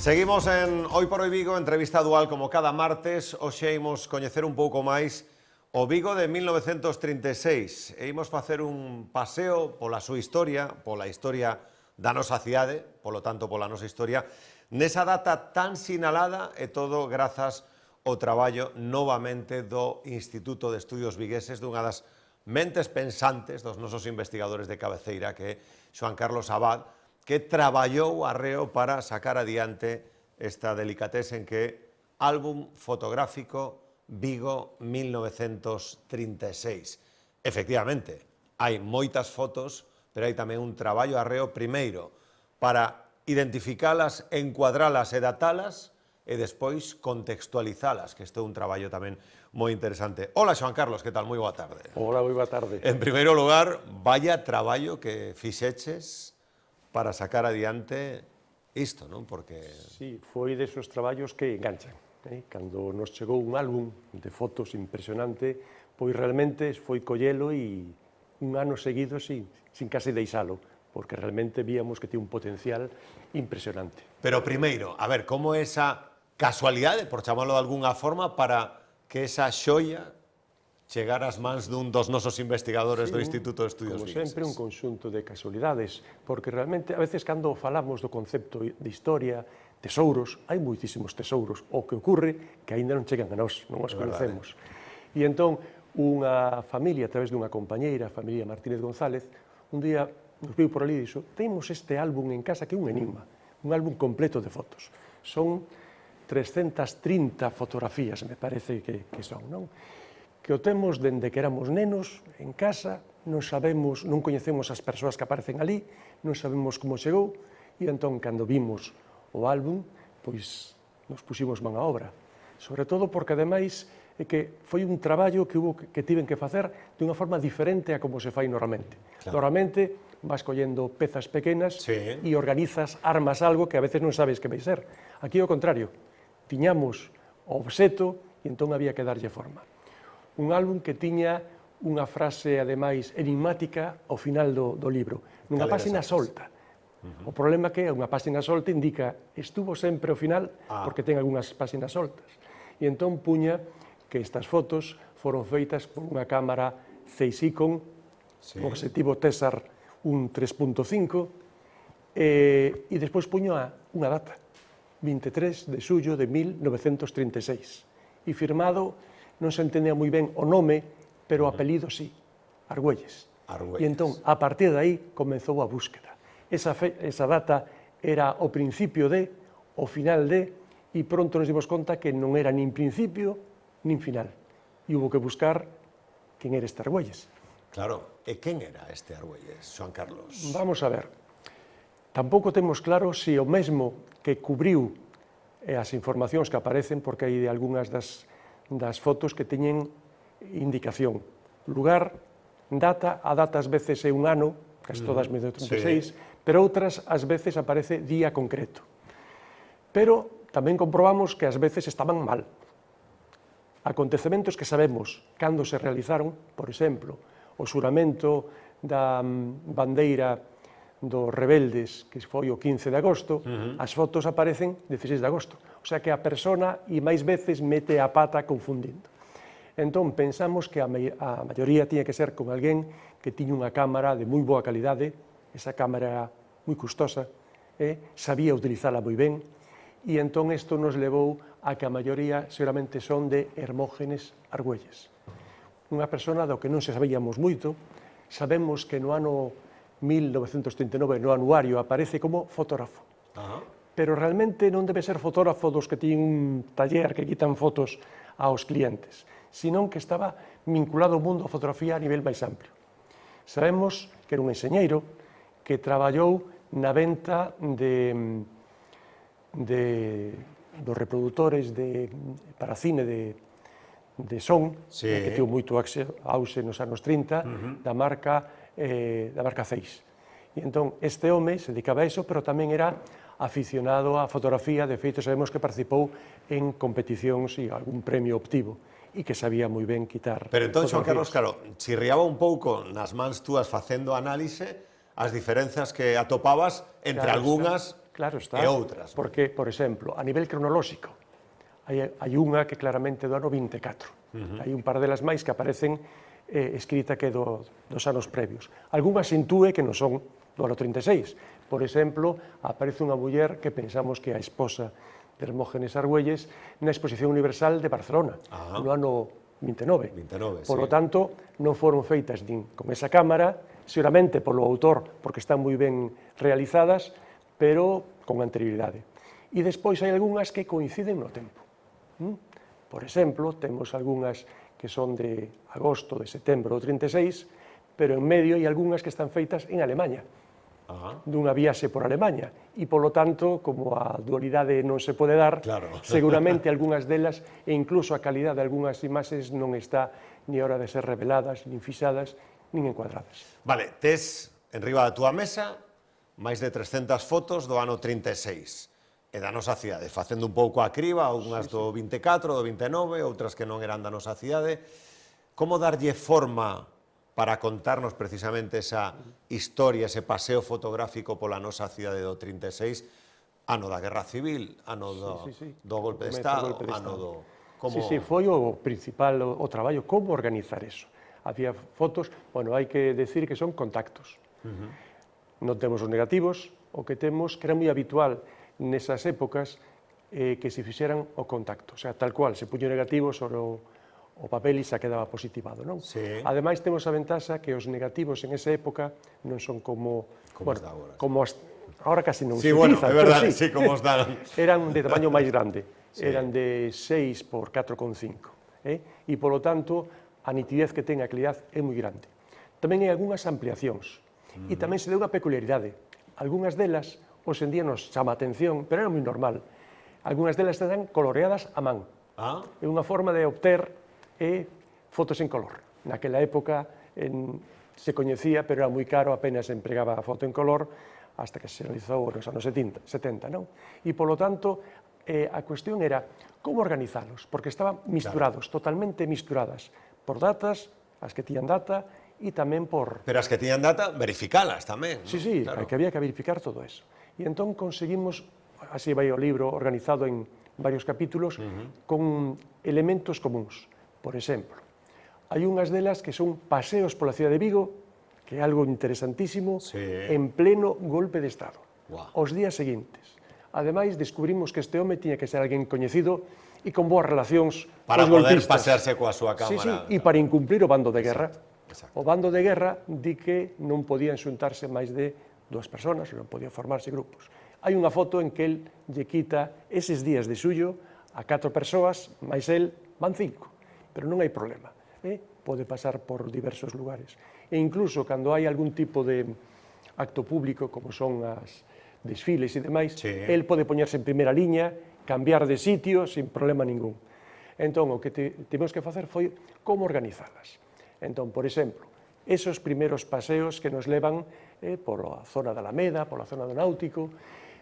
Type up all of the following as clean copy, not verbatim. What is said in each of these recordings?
Seguimos en Hoy por Hoy Vigo, entrevista dual como cada martes. Hoxe imos coñecer un pouco máis o Vigo de 1936 e imos facer un paseo pola súa historia, pola historia da nosa cidade, polo tanto pola nosa historia, nesa data tan sinalada e todo grazas ao traballo novamente do Instituto de Estudios Vigueses, dunha das mentes pensantes dos nosos investigadores de cabeceira, que é Xoán Carlos Abad, que traballou arreo para sacar adiante esta delicatese en que álbum fotográfico Vigo 1936. Efectivamente, hai moitas fotos, pero hai tamén un traballo arreo primeiro para identificalas, encuadralas e datalas e despois contextualizalas, que isto é un traballo tamén moi interesante. Hola, Xoán Carlos, que tal? Moi boa tarde. Hola, moi boa tarde. En primeiro lugar, vaya traballo que fixeches para sacar adiante isto, non? Porque... Sí, foi desos traballos que enganchan. Cando nos chegou un álbum de fotos impresionante, pois realmente foi collelo e un ano seguido sin case deixalo, porque realmente víamos que tiene un potencial impresionante. Pero primeiro, a ver, como esa casualidade, por chamarlo de algunha forma, para que esa xoia chegar ás mans dun dos nosos investigadores do Instituto de Estudios Vigueses? Como sempre, un conxunto de casualidades, porque realmente, a veces, cando falamos do concepto de historia, tesouros, hai moitísimos tesouros, o que ocorre que aínda non chegan a nós, non os conocemos. E entón, unha familia, a través dunha compañeira, a familia Martínez González, un día nos viu por ali e dixo: temos este álbum en casa que é un enigma, un álbum completo de fotos. Son 330 fotografías, me parece que son, non? Que o temos dende que éramos nenos en casa, non sabemos, non coñecemos as persoas que aparecen ali, non sabemos como chegou, e entón, cando vimos o álbum, pois nos puximos man á obra. Sobre todo porque, ademais, é que foi un traballo que tiven que facer de unha forma diferente a como se fai normalmente. Claro. Normalmente vas collendo pezas pequenas e organizas, armas algo que a veces non sabes que vai ser. Aquí, ao contrario, tiñamos o obxeto e entón había que darlle forma. Un álbum que tiña unha frase, ademais, enigmática ao final do libro, nunha páxina solta. O problema que unha páxina solta indica estuvo sempre ao final, porque ten algunhas páxinas soltas. E entón puña que estas fotos foron feitas por unha cámara Zeiss Ikon, o objetivo Tessar un 3.5, e despois puño unha data, 23 de xullo de 1936. E firmado, non se entendía moi ben o nome, pero o apelido sí, Argüelles. E entón, a partir de aí, comezou a búsqueda. Esa data era o principio de, o final de, e pronto nos dimos conta que non era nin principio nin final. E hubo que buscar quen era este Argüelles. Claro, e quen era este Argüelles, Xoán Carlos? Vamos a ver. Tampouco temos claro se o mesmo que cubriu as informacións que aparecen, porque hai algunhas das fotos que teñen indicación. Lugar, data, a data ás veces é un ano, casi todas 1936, pero outras ás veces aparece día concreto. Pero tamén comprobamos que ás veces estaban mal. Acontecementos que sabemos cando se realizaron, por exemplo, o xuramento da bandeira dos rebeldes, que foi o 15 de agosto, as fotos aparecen 16 de agosto. O sea que a persona, e máis veces, mete a pata confundindo. Entón, pensamos que a maioría tiña que ser con alguén que tiña unha cámara de moi boa calidade, esa cámara era moi custosa, sabía utilizala moi ben, e entón isto nos levou a que a maioría seguramente son de Hermógenes Argüelles. Unha persona do que non se sabíamos moito, sabemos que no ano 1939, no anuario, aparece como fotógrafo. Pero realmente non debe ser fotógrafo dos que tiñen un taller que quitan fotos aos clientes, senón que estaba vinculado ao mundo da fotografía a nivel máis amplio. Sabemos que era un enxeñeiro que traballou na venta dos reprodutores para cine de son, que tivo moito auxe nos anos 30, da marca Zeiss. E entón, este home se dedicaba a iso, pero tamén era aficionado á fotografía. De feito, sabemos que participou en competicións e algún premio obtivo, e que sabía moi ben quitar. Pero entón, Xoán Carlos, claro, chirriaba un pouco nas mans túas facendo análise as diferenzas que atopabas entre algunhas Claro está. E outras. Porque, por exemplo, a nivel cronolóxico, hai unha que claramente do ano 24. Hai un par delas máis que aparecen escrita que dos anos previos. Algúnas intúe que non son do ano 36. Por exemplo, aparece unha muller que pensamos que é a esposa de Hermógenes Argüelles na Exposición Universal de Barcelona, no ano 29. Por lo tanto, non foron feitas nin con esa cámara, seguramente polo autor, porque están moi ben realizadas, pero con anterioridade. E despois hai algunhas que coinciden no tempo. Por exemplo, temos algunhas que son de agosto, de setembro do 36, pero en medio hai algunhas que están feitas en Alemanha, dunha viaxe por Alemanha, e, polo tanto, como a dualidade non se pode dar, seguramente algunhas delas, e incluso a calidade de algunhas imaxes non está ni a hora de ser reveladas, nin fixadas, nin encuadradas. Vale, tes en riba da túa mesa máis de 300 fotos do ano 36 e da nosa cidade, facendo un pouco a criba, unhas do 24, do 29, outras que non eran da nosa cidade. Como darlle forma para contarnos precisamente esa historia, ese paseo fotográfico pola nosa cidade do 36, ano da Guerra Civil, ano do golpe de Estado, ano do... Sí, foi o principal, o traballo, como organizar eso. Había fotos, bueno, hai que decir que son contactos. Non temos os negativos, o que temos, que era moi habitual nesas épocas, que se fixeran o contacto. O sea, tal cual, se puño negativo sobre o papel e xa quedaba positivado, non? Ademais, temos a ventaxa que os negativos en esa época non son como... Como agora casi non se utilizan, é verdade, sí, como os dan. Eran de tamaño máis grande, eran de 6 por 4,5. E, polo tanto, a nitidez que ten a calidad é moi grande. Tamén hai algunhas ampliacións. E tamén se deu unha peculiaridade. Algúnas delas, hoxe en día nos chama a atención, pero era moi normal. Algúnas delas están coloreadas a man. É unha forma de obter fotos en color. Naquela época se coñecía, pero era moi caro, apenas se empregaba a foto en color, hasta que se realizou nos anos 70, non? E, polo tanto, a cuestión era como organizalos, porque estaban misturados, totalmente misturadas, por datas, as que tiñan data, e tamén por... Pero as que tiñan data, verificalas tamén. Sí, que había que verificar todo eso. E entón conseguimos, así vai o libro organizado en varios capítulos, con elementos comuns. Por exemplo, hai unhas delas que son paseos pola cidade de Vigo, que é algo interesantísimo, en pleno golpe de Estado, os días seguintes. Ademais, descubrimos que este home tiña que ser alguén coñecido e con boas relacións para poder pasearse coa súa cámara. E para incumplir o bando de guerra. O bando de guerra di que non podían xuntarse máis de 2 persoas, non podían formarse grupos. Hai unha foto en que el lle quita eses días de suyo a 4 persoas, máis el van 5. Pero non hai problema, pode pasar por diversos lugares. E incluso, cando hai algún tipo de acto público, como son as desfiles e demais, el pode poñerse en primeira liña, cambiar de sitio, sin problema ningún. Entón, o que tivemos que facer foi como organizalas. Entón, por exemplo, esos primeros paseos que nos levan por a zona da Alameda, pola zona do Náutico,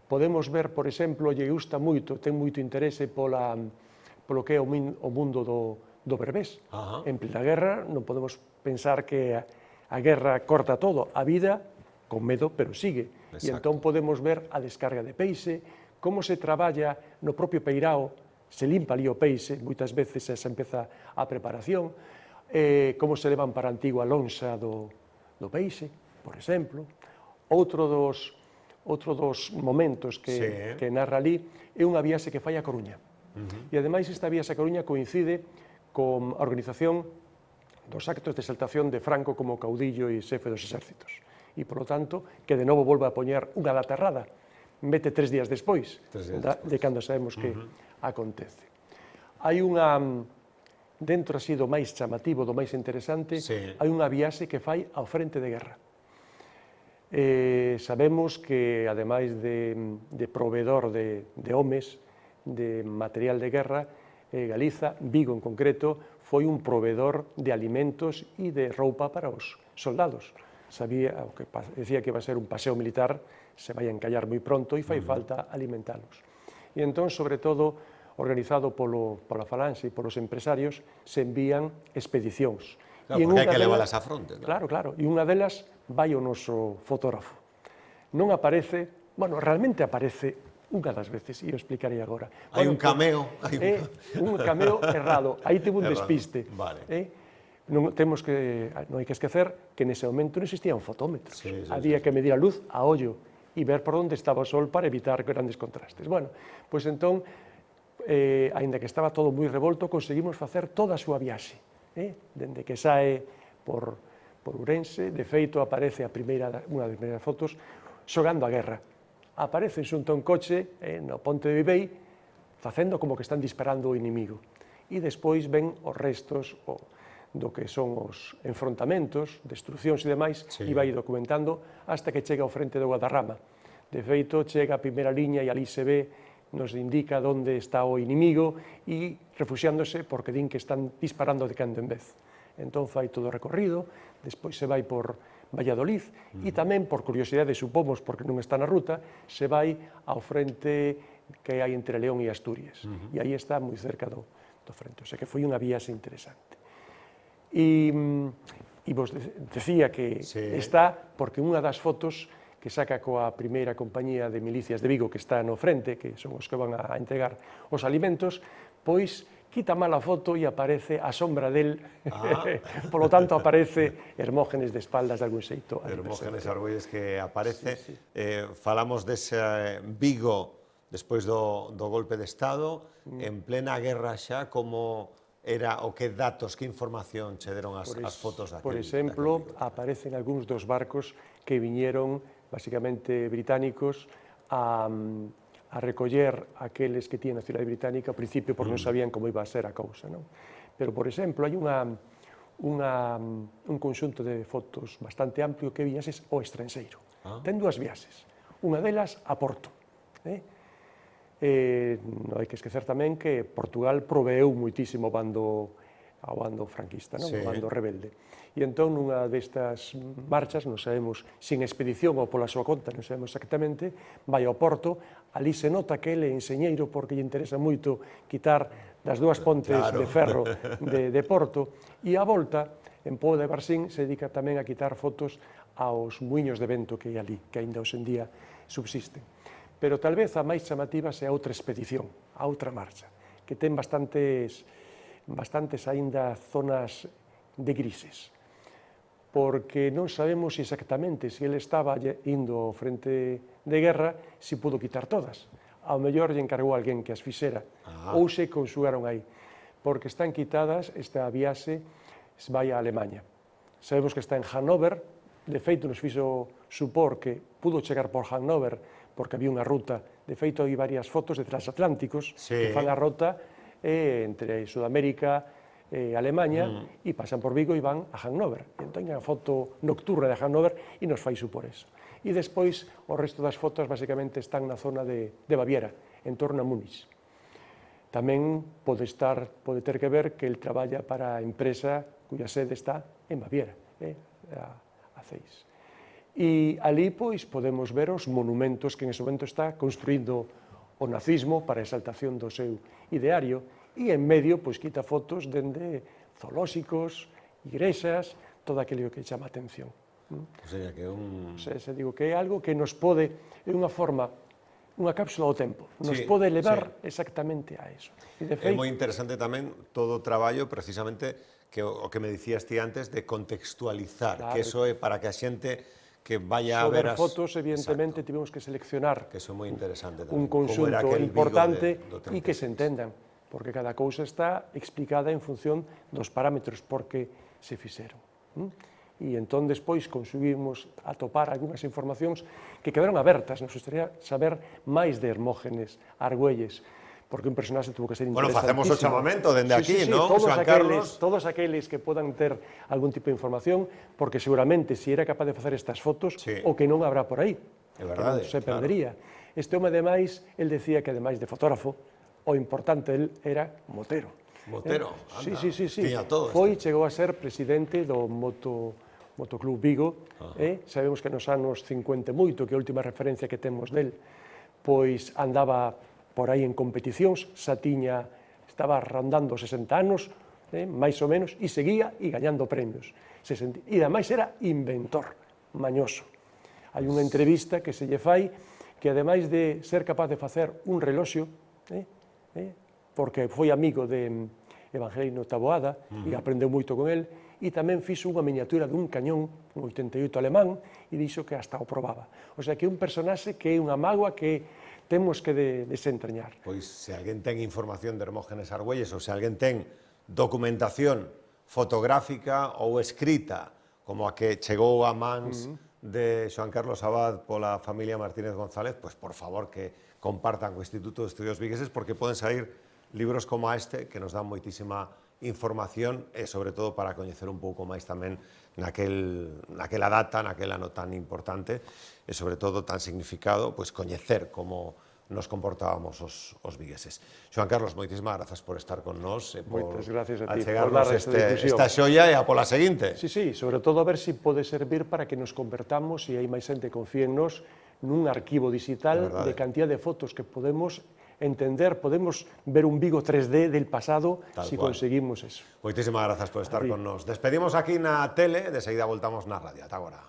podemos ver, por exemplo, lle gusta moito, ten moito interese polo que é o mundo do Berbés. En plena guerra non podemos pensar que a guerra corta todo, a vida con medo, pero sigue. E entón podemos ver a descarga de peixe, como se traballa no propio peirao, se limpa ali o peixe, moitas veces se empeza a preparación, como se levan para a antigua lonxa do peixe, por exemplo. Outro dos momentos que narra ali é unha viaxe que fai a Coruña. E ademais esta viaxe a Coruña coincide con a organización dos actos de exaltación de Franco como caudillo e xefe dos exércitos. E, polo tanto, que de novo volve a poñer unha data errada, mete 3 días despois de cando sabemos que acontece. Hai unha, dentro así do máis chamativo, do máis interesante, hai unha viaxe que fai ao frente de guerra. Sabemos que, ademais de proveedor de homes, de material de guerra, Galiza, Vigo en concreto, foi un proveedor de alimentos e de roupa para os soldados. Sabía, o que decía que iba a ser un paseo militar, se vai a encallar moi pronto e fai falta alimentalos. E entón, sobre todo, organizado pola Falanxe e polos empresarios, se envían expedicións. Claro, porque hai que leválas a fronte. Claro, e unha delas vai o noso fotógrafo. Non aparece Bueno, realmente aparece unha das veces, e o explicarei agora. Hai un cameo. Un cameo errado, aí teve un despiste. Vale. Non hai que esquecer que nese momento non existían fotómetros. Sí. Había que medir a luz a ollo e ver por onde estaba o sol para evitar grandes contrastes. Bueno, pois entón, aínda que estaba todo moi revolto, conseguimos facer toda a súa viaxe. Dende que sae por Ourense, de feito aparece unha das primeiras fotos xogando a guerra. Aparece xunto a un coche no Ponte de Vivei facendo como que están disparando o inimigo. E despois ven os restos do que son os enfrontamentos, destruccións e demais, e vai documentando hasta que chega ao frente do Guadarrama. De feito, chega a primeira liña e ali se ve, nos indica onde está o inimigo e refuxiándose porque din que están disparando de cando en vez. Entón fai todo o recorrido, despois se vai por Valladolid e tamén, por curiosidade, supomos, porque non está na ruta, se vai ao frente que hai entre León e Asturias. E aí está moi cerca do frente. O sea que foi unha viaxe interesante. E vos decía que está porque unha das fotos que saca coa primeira compañía de milicias de Vigo que está no frente, que son os que van a entregar os alimentos, pois quita mal a foto e aparece a sombra del, polo tanto aparece Hermógenes de espaldas de algún xeito. Hermógenes Argüelles que aparece. Falamos dese Vigo despois do golpe de Estado, en plena guerra xa, como era o que datos, que información che deron as fotos daquel? Por exemplo, aparecen algúns dos barcos que viñeron, basicamente británicos, a recoller aqueles que tiñan a nacionalidade británica ao principio porque non sabían como iba a ser a cousa. Pero, por exemplo, hai un conxunto de fotos bastante amplio que viaxes ao estranxeiro. Ten dúas viaxes. Unha delas a Porto. Non hai que esquecer tamén que Portugal proveeu moitísimo ao bando franquista, ao bando rebelde. E entón, nunha destas marchas, non sabemos se en expedición ou pola súa conta, non sabemos exactamente, vai ao Porto, ali se nota que ele é enxeñeiro porque lle interesa moito quitar das dúas pontes de ferro de Porto, e a volta, en Pobo de Varsín, se dedica tamén a quitar fotos aos muiños de vento que hai ali, que aínda hoxe en día subsisten. Pero tal vez a máis chamativa sea outra expedición, a outra marcha, que ten bastantes aínda zonas de grises, porque non sabemos exactamente se ele estaba indo ao frente de guerra, se pudo quitar todas. Ao mellor lle encargou alguén que as fixera, ou se consugaron aí, porque están quitadas, esta viaxe vai a Alemanha. Sabemos que está en Hannover, de feito nos fixo supor que pudo chegar por Hannover, porque había unha ruta, de feito hai varias fotos de transatlánticos que fan a rota entre Sudamérica e Alemanha e pasan por Vigo e van a Hannover. Entón, hai unha foto nocturna de Hannover e nos fai supor eso. E despois, o resto das fotos basicamente están na zona de Baviera, en torno a Múnich. Tamén pode ter que ver que el traballa para a empresa cuya sede está en Baviera, a CEIS. E ali, pois, podemos ver os monumentos que en ese momento está construindo o nazismo para a exaltación do seu ideario, e en medio, pois, quita fotos dende zoolóxicos, igrexas, todo aquilo que chama a atención. O sea, que Se digo que é algo que nos pode, é unha forma, unha cápsula do tempo, nos pode levar exactamente a eso. É moi interesante tamén todo o traballo, precisamente, que o que me dicías ti antes, de contextualizar, que eso é para que a xente que vaya a ver as fotos, evidentemente, tivemos que seleccionar que eso é moi interesante tamén, un conxunto importante e que se entendan, porque cada cousa está explicada en función dos parámetros porque se fixeron. E entón, despois, conseguimos atopar algunhas informacións que quedaron abertas. Nos gustaría saber máis de Hermógenes Argüelles, porque un personaxe tuvo que ser interesantísimo. Bueno, facemos o chamamento dende aquí, non, Xoan Carlos? Todos aqueles que podan ter algún tipo de información, porque seguramente, se era capaz de facer estas fotos, o que non habrá por aí, é verdade, que non se perdería. Este home, ademais, el decía que, ademais de fotógrafo, o importante era motero. Motero, anda, sí. tiña todo. Chegou a ser presidente do Motoclub Vigo, sabemos que nos anos 50 moito, que é a última referencia que temos del, pois andaba por aí en competicións, estaba rondando 60 anos, máis ou menos, e seguía e gañando premios. E ademais era inventor, mañoso. Hai unha entrevista que se lle fai que ademais de ser capaz de facer un reloxo, porque foi amigo de Evangelino Taboada e aprendeu moito con el, e tamén fixo unha miniatura dun cañón, un 88 alemán, e dixo que hasta o probaba. O sea, que é un personaxe que é unha mágoa que temos que desentrañar. Pois, se alguén ten información de Hermógenes Argüelles ou se alguén ten documentación fotográfica ou escrita como a que chegou a mans de Xoán Carlos Abad pola familia Martínez González, pois, por favor, que compartan co Instituto de Estudios Vigueses, porque poden sair libros como este que nos dan moitísima información e, sobre todo, para coñecer un pouco máis tamén naquela data, naquel ano tan importante e, sobre todo, tan significado, pois, coñecer como nos comportábamos os vigueses. Xoán Carlos, moitísimas grazas por estar con nós e por achegarnos esta xoia e a pola seguinte. Sí, sobre todo a ver se pode servir para que nos convertamos, e hai máis xente que confíe en nós, nun arquivo digital de cantidad de fotos que podemos entender, podemos ver un Vigo 3D del pasado se conseguimos eso. Moitísimas grazas por estar con nós. Despedimos aquí na tele, de seguida voltamos na radio. Ata agora.